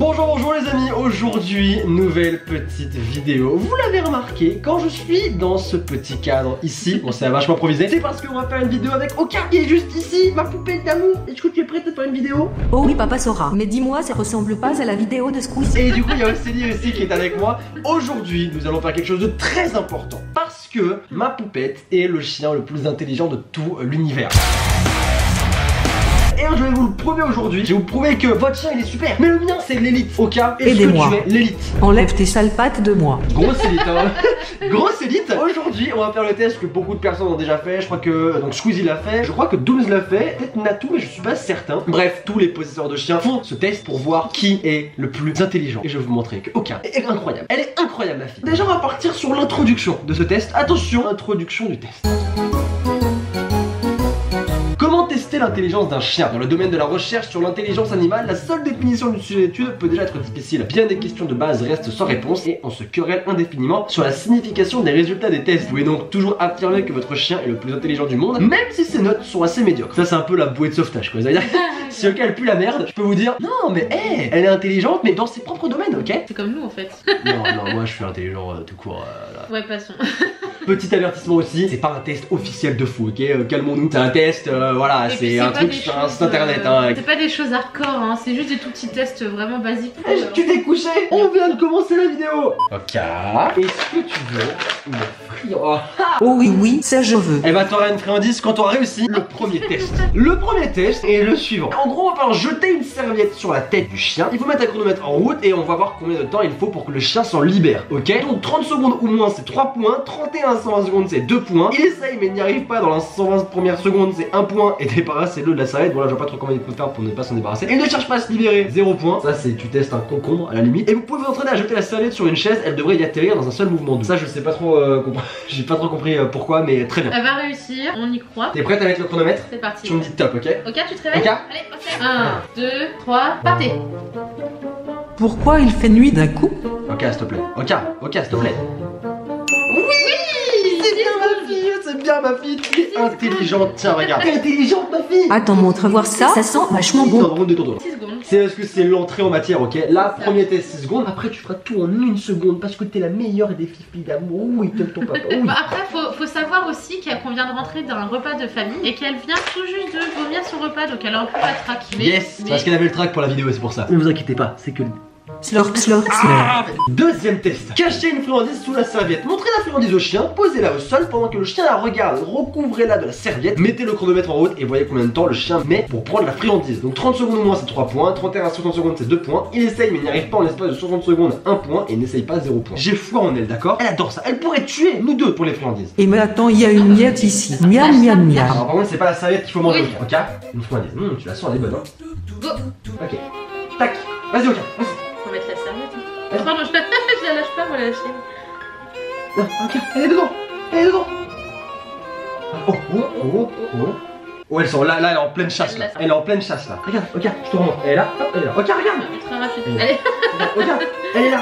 Bonjour les amis, aujourd'hui nouvelle petite vidéo. Vous l'avez remarqué, quand je suis dans ce petit cadre ici, bon c'est vachement improvisé, c'est parce qu'on va faire une vidéo avec Oka qui est juste ici, ma poupette d'amour. Est-ce que tu es prête à faire une vidéo? Oh oui papa Sora, mais dis-moi ça ressemble pas à la vidéo de Squeezie. Et du coup il y a Océlie aussi qui est avec moi. Aujourd'hui nous allons faire quelque chose de très important, parce que ma poupette est le chien le plus intelligent de tout l'univers. Et je vais vous le prouver aujourd'hui. Je vais vous prouver que votre chien il est super, mais le mien c'est l'élite. Oka, est-ce que tu es l'élite? Enlève tes sales pattes de moi. Grosse élite hein. Grosse élite. Aujourd'hui on va faire le test que beaucoup de personnes ont déjà fait. Je crois que donc Squeezie l'a fait, je crois que Dooms l'a fait, peut-être Natou mais je suis pas certain. Bref, tous les possesseurs de chiens font ce test pour voir qui est le plus intelligent. Et je vais vous montrer que Oka est incroyable. Elle est incroyable ma fille. Déjà on va partir sur l'introduction de ce test. Attention, introduction du test. Comment tester l'intelligence d'un chien? Dans le domaine de la recherche sur l'intelligence animale, la seule définition d'une sujet d'étude peut déjà être difficile. Bien des questions de base restent sans réponse et on se querelle indéfiniment sur la signification des résultats des tests. Vous pouvez donc toujours affirmer que votre chien est le plus intelligent du monde, même si ses notes sont assez médiocres. Ça c'est un peu la bouée de sauvetage quoi. Si Oka elle pue la merde, je peux vous dire non mais hey, elle est intelligente mais dans ses propres domaines, ok? C'est comme nous en fait. Non, moi je suis intelligent tout court. Ouais, passons. Petit avertissement aussi, c'est pas un test officiel de fou, ok? Calmons-nous. C'est un test, voilà, c'est un truc sur un site internet. C'est pas des choses hardcore, hein, c'est juste des tout petits tests vraiment basiques. Tu t'es couché? On vient de commencer la vidéo. Ok. Est-ce que tu veux une friandise? Oh oui, ça je veux. Eh bah t'auras une friandise quand t'auras réussi le premier test. Le premier test est le suivant. En gros, on va falloir jeter une serviette sur la tête du chien. Il faut mettre un chronomètre en route et on va voir combien de temps il faut pour que le chien s'en libère. Ok? Donc 30 secondes ou moins c'est 3 points, 31 120 secondes c'est 2 points. Il essaye mais il n'y arrive pas dans la 120 premières secondes c'est 1 point et débarrassez-le de la serviette. Voilà, je vois pas trop comment il peut faire pour ne pas s'en débarrasser. Il ne cherche pas à se libérer, 0 point. Ça c'est tu testes un concombre à la limite. Et vous pouvez vous entraîner à jeter la serviette sur une chaise, elle devrait y atterrir dans un seul mouvement. Ça je sais pas trop j'ai pas trop compris pourquoi mais très bien. Elle va réussir, on y croit. T'es prête à mettre le chronomètre? C'est parti. Tu me dis top, ok? Ok, tu te réveilles? Ok. Allez, ok. 1, 2, 3, partez. Pourquoi il fait nuit d'un coup? Ok, s'il te plaît. Ok, s'il te plaît. C'est bien ma fille, c'est bien ma fille, tu es intelligente, tiens regarde. T'es intelligente ma fille. Attends, montre voir ça sent vachement bon. Tourne, tourne. 6 secondes. C'est parce que c'est l'entrée en matière, ok? Là, premier test 6 secondes, après tu feras tout en 1 seconde parce que t'es la meilleure des filles d'amour. Oui, t'aimes ton papa. Oui. Bah après, faut savoir aussi qu'on vient de rentrer d'un repas de famille et qu'elle vient tout juste de vomir son repas, donc elle a un peu la traque. Yes, parce qu'elle avait le track pour la vidéo, c'est pour ça. Ne vous inquiétez pas, c'est que... Slurp, slurp, slurp. Deuxième test. Cachez une friandise sous la serviette. Montrez la friandise au chien, posez-la au sol pendant que le chien la regarde. Recouvrez-la de la serviette, mettez le chronomètre en route et voyez combien de temps le chien met pour prendre la friandise. Donc 30 secondes ou moins c'est 3 points, 31 à 60 secondes c'est 2 points. Il essaye mais il n'y arrive pas en l'espace de 60 secondes, 1 point et n'essaye pas 0 point. J'ai foi en elle, d'accord? Elle adore ça, elle pourrait tuer nous deux pour les friandises. Et mais attends, il y a une miette ici. Miam, miam, miam. Alors par contre c'est pas la serviette qu'il faut manger, Oui. ok? Une friandise, tu la sens, elle est bonne hein? Go. Ok. Tac, vas-y ok, vas-y. Faut mettre la serviette. Pardon, je la lâche pas, moi la lâcher. Non, ok, elle est dedans. Elle est dedans. Oh, elle sort là, elle est en pleine chasse là. Elle est en pleine chasse là. Regarde, ok, je te remonte. Elle est là, hop, elle est là. Ok, regarde. Très rapide. Elle est là. Allez. Regarde, elle est là.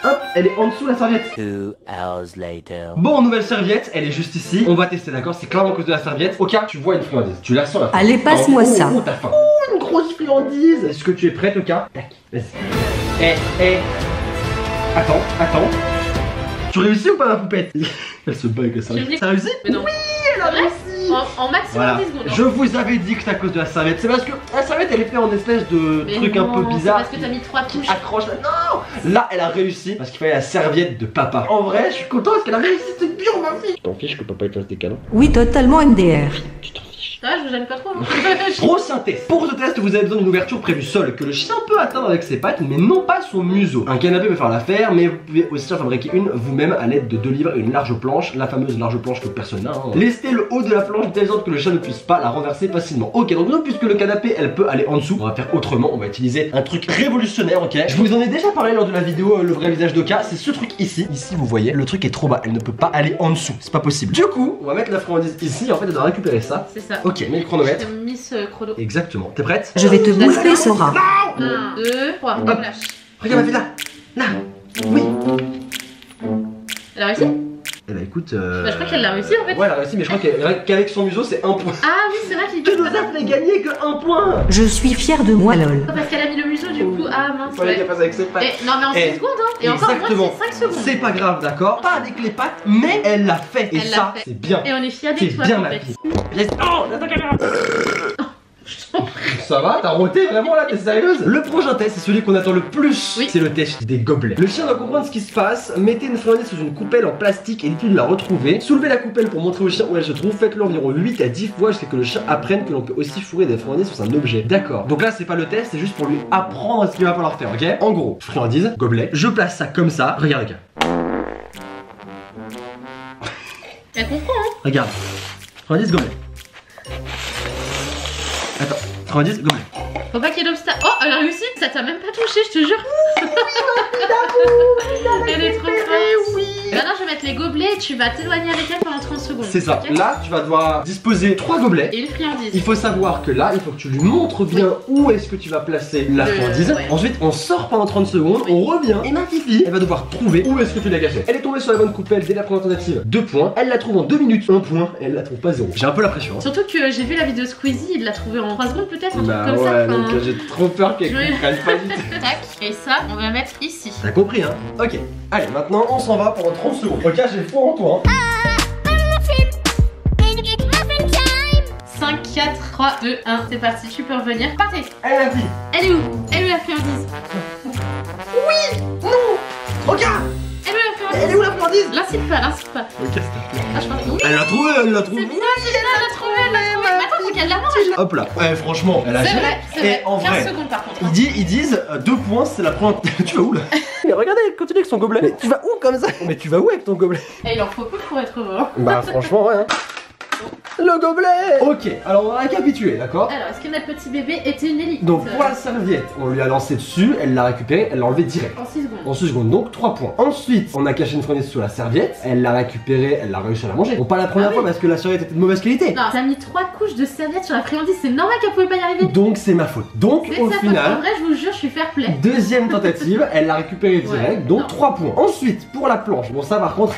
Hop, elle est en dessous la serviette. 2 hours later. Bon, nouvelle serviette, elle est juste ici. On va tester, d'accord? C'est clairement à cause de la serviette. Ok, tu vois une friandise. Tu la sens la Allez, passe-moi ça. Oh, t'as faim. Oh, une grosse friandise. Est-ce que tu es prête, ok? Tac, vas-y. Attends. Tu réussis ou pas ma poupette? Elle se bat avec la serviette. Ça réussit? Mais non. Oui, elle a réussi. En maximum Voilà. 10 secondes. Hein. Je vous avais dit que c'est à cause de la serviette. C'est parce que la serviette elle est faite en espèce de Mais truc non, un peu bizarre. Parce que t'as mis 3 touches. Accroche là. Non! Là elle a réussi parce qu'il fallait la serviette de papa. En vrai, je suis content parce qu'elle a réussi, c'est bien ma fille. Tu t'en fiches que papa il fasse des câlins? Oui, totalement MDR. Tu t'en fiches. Ça va, je vous gêne pas trop. Hein. Prochain test. Pour ce test, vous avez besoin d'une ouverture prévue sol que le chien peut atteindre avec ses pattes, mais non pas son museau. Un canapé peut faire l'affaire, mais vous pouvez aussi en fabriquer une vous-même à l'aide de 2 livres et une large planche, la fameuse large planche que personne n'a. Hein. Lestez le haut de la planche de telle sorte que le chien ne puisse pas la renverser facilement. Ok, donc non, puisque le canapé, elle peut aller en dessous, on va faire autrement. On va utiliser un truc révolutionnaire, ok? Je vous en ai déjà parlé lors de la vidéo le vrai visage d'Oka. C'est ce truc ici. Ici, vous voyez, le truc est trop bas. Elle ne peut pas aller en dessous. C'est pas possible. Du coup, on va mettre la friandise ici. En fait, elle doit récupérer ça. C'est ça. Ok, mets le chronomètre. Miss Chrono. Exactement. T'es prête? Je vais te bouffer, Sora. 1, 2, 3, on Hop. lâche. Regarde ma fille là. Là. Oui. Elle a réussi? Eh bah écoute. Bah, je crois qu'elle l'a réussi en fait. Ouais, elle a réussi, mais je crois qu'avec son museau, c'est 1 point. Ah oui, c'est vrai qu'il Tu nous as fait gagner que 1 point. Je suis fière de moi, lol. Parce qu'elle a mis le museau du coup. Ah mince. Il fallait qu'elle fasse avec ses pattes. Non mais en 6 secondes hein. Et encore Exactement. moi c'est 5 secondes. C'est pas grave, d'accord? Pas avec les pattes, mais elle l'a fait. Et Elle l'a ça, fait. c'est bien. Et on est fiers C'est de toi bien en ma fait. fille. Yes. Oh, la caméra. Ça va? T'as roté vraiment là? T'es sérieuse? Le prochain test, c'est celui qu'on attend le plus. Oui. C'est le test des gobelets. Le chien doit comprendre ce qui se passe. Mettez une friandise sous une coupelle en plastique et dites-lui de la retrouver. Soulevez la coupelle pour montrer au chien où elle se trouve. Faites-le environ 8 à 10 fois jusqu'à ce que le chien apprenne que l'on peut aussi fourrer des friandises sur un objet. D'accord. Donc là, c'est pas le test, c'est juste pour lui apprendre ce qu'il va falloir faire, ok? En gros, friandise, gobelet. Je place ça comme ça. Regarde, regarde. Elle comprend hein. Regarde. Friandise, gobelet. Attends. Friandise, gobelet. Faut pas qu'il y ait d'obstacle. Oh, elle a réussi. Ça t'a même pas touché, je te jure. Elle est trop forte. Maintenant, je vais mettre les gobelets et tu vas t'éloigner avec elle pendant 30 secondes. C'est ça. Ok. Là, tu vas devoir disposer 3 gobelets. Et une friandise. Il faut savoir que là, il faut que tu lui montres bien où est-ce que tu vas placer la friandise. ouais. Ensuite, on sort pendant 30 secondes, Oui. on revient et ma fifi, elle va devoir trouver où est-ce que tu l'as caché. Elle est tombée sur la bonne coupelle dès la première tentative, 2 points. Elle la trouve en 2 minutes, 1 point. Et elle la trouve pas 0. J'ai un peu la pression. Hein. Surtout que j'ai vu la vidéo Squeezie, il l'a trouvé en 3 secondes peut-être, un Bah truc comme ouais, ça. donc j'ai trop peur qu'elle Oui. comprenne pas du tout. Tac, et ça, on va mettre ici. T'as compris, hein? Ok. Allez, maintenant, on s'en va pendant 30 secondes. Ok, j'ai foi en toi. Hein. 5, 4, 3, 2, 1, c'est parti, tu peux revenir. Partez. Elle a dit. Elle est où? Elle est où la friandise? Ok. Elle est où la friandise? Elle est où la friandise? L'incite pas, l'incite pas. Ok, c'est Ah, je pense. Oui, Elle l'a trouvé, elle l'a c'est trouvé. bien, c'est bien, elle l'a trouvé, elle l'a trouvé. Mais attends, faut qu'elle la mange. Hop là. Ouais, franchement, elle a C'est géré. vrai, c'est Et vrai. en 15 vrai, secondes par contre. ils disent 2 points, c'est la première. Tu vas où là? Mais regardez, elle continue avec son gobelet. Mais tu vas où comme ça? Mais tu vas où avec ton gobelet? Et il en faut peu pour être heureux. Hein. Bah franchement, ouais. Hein. Le gobelet. Ok, alors on va récapituler, d'accord? Alors, est-ce que notre petit bébé était une élite? Donc pour la serviette, on lui a lancé dessus, elle l'a récupérée, elle l'a enlevé direct. En 6 secondes. En 6 secondes, donc 3 points. Ensuite, on a caché une friandise sous la serviette, elle l'a récupérée, elle l'a réussi à la manger. Bon, pas la première fois parce que la serviette était de mauvaise qualité. Non, t'as mis 3 couches de serviettes sur la friandise, c'est normal qu'elle pouvait pas y arriver. Donc c'est ma faute. Donc C'est au ça, en final, vrai, je vous jure, je suis fair play. deuxième tentative, elle l'a récupérée direct, Ouais, donc non. 3 points. Ensuite, pour la planche, bon ça par contre,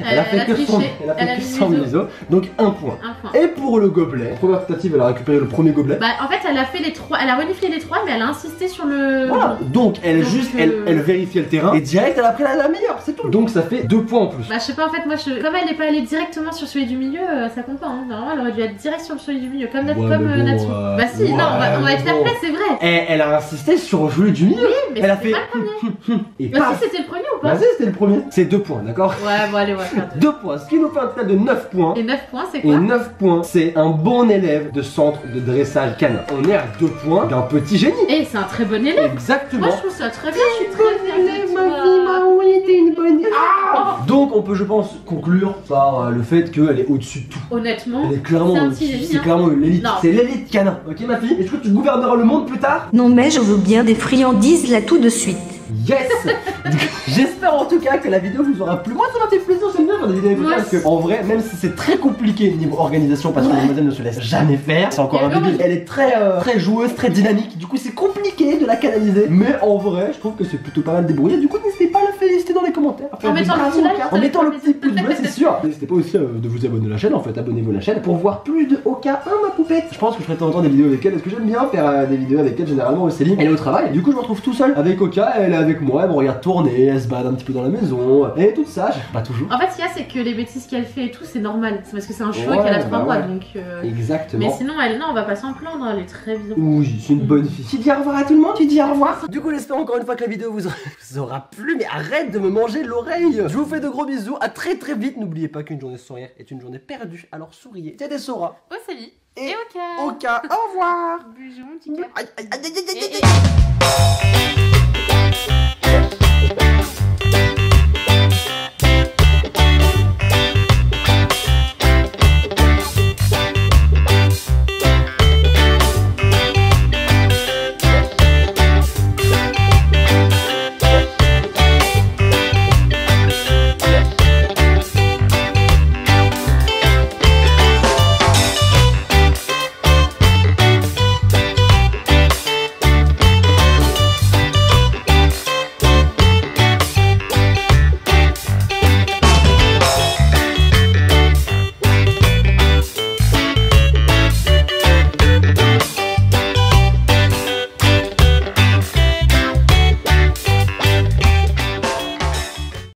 elle a fait que son, triché, elle a fait elle a que mis son museau. museau, donc 1 point. 1 point. Et pour le gobelet, première tentative, elle a récupéré le premier gobelet. Bah, en fait, elle a fait les 3, elle a reniflé les 3, mais elle a insisté sur le. Voilà, donc elle Donc, juste, elle vérifiait le terrain et direct elle a pris la meilleure, c'est tout. Donc ça fait 2 points en plus. Bah, je sais pas, en fait, moi, comme elle est pas allée directement sur celui du milieu, ça compte pas. Hein. Normalement, elle aurait dû être direct sur celui du milieu, comme, Ouais, comme mais bon, Natsu. Bah, si, non, on va être fair play, c'est vrai. Et elle a insisté sur celui du milieu. Oui, mais Elle a c'était fait pas le premier. et Bah, paf. si, c'était le premier ou pas? Vas-y, c'était le premier. C'est 2 points, d'accord? Ouais, bon, allez, on va faire 2. 2 points, ce qui nous fait un total de 9 points. Et 9 points, c'est Et quoi? 9 points, c'est un bon élève de centre de dressage canin. On est à 2 points d'un petit génie. Et c'est un très bon élève. Exactement. Moi, je trouve ça très bien, je suis très fière de toi. oui, t'es une bonne élève. Donc, on peut, je pense, conclure par le fait qu'elle est au-dessus de tout. Honnêtement, Elle est clairement c'est un au-dessus. petit génie, C'est hein. clairement l'élite. Non. C'est l'élite canin. Ok, ma fille? Est-ce que tu gouverneras le monde plus tard? Non mais je veux bien des friandises là tout de suite. Yes. J'espère en tout cas que la vidéo vous aura plu. Moi ça m'a fait plaisir, j'aime bien faire des vidéos avec vous Moi parce que en vrai, même si c'est très compliqué niveau organisation parce que mademoiselle ne se laisse jamais faire, c'est encore un Et bébé. Elle est très joueuse, très dynamique. Du coup c'est compliqué de la canaliser. Mais en vrai, je trouve que c'est plutôt pas mal débrouillé. Du coup n'hésitez pas à la féliciter dans les commentaires. À faire En des mettant le bravo petit au like, cas. ça En fait mettant le plaisir. petit pouce bleu, c'est sûr. N'hésitez pas aussi de vous abonner à la chaîne. En fait, abonnez-vous à la chaîne pour voir plus de Oka, ma poupette. Je pense que je ferai de temps en temps des vidéos avec elle parce que j'aime bien faire des vidéos avec elle généralement. Céline, elle est au travail. Du coup, je me retrouve tout seul avec Oka. Elle est avec moi. Elle me regarde tourner. Elle se balade un petit peu dans la maison. Elle est toute sage. Pas toujours. En fait, ce qu'il y a, c'est que les bêtises qu'elle fait et tout, c'est normal. C'est parce que c'est un cheveu Ouais, et qu'elle a 3 bah mois, ouais. donc. Exactement. Mais sinon, elle, non, on va pas s'en plaindre, elle est très bien. Oui, c'est une bonne fille. Tu dis au revoir à tout le monde, tu dis au revoir. Du coup, j'espère encore une fois que la vidéo vous aura plu, mais arrête de me manger l'oreille. Je vous fais de gros bisous, à très vite. N'oubliez pas qu'une journée sans sourire est une journée perdue, alors souriez. C'était Sora. Oh, salut. Et Et au cas. Oka, au revoir. Bisous, mon petit cœur. Aïe, aïe, aïe, aïe, aïe, aïe, aïe.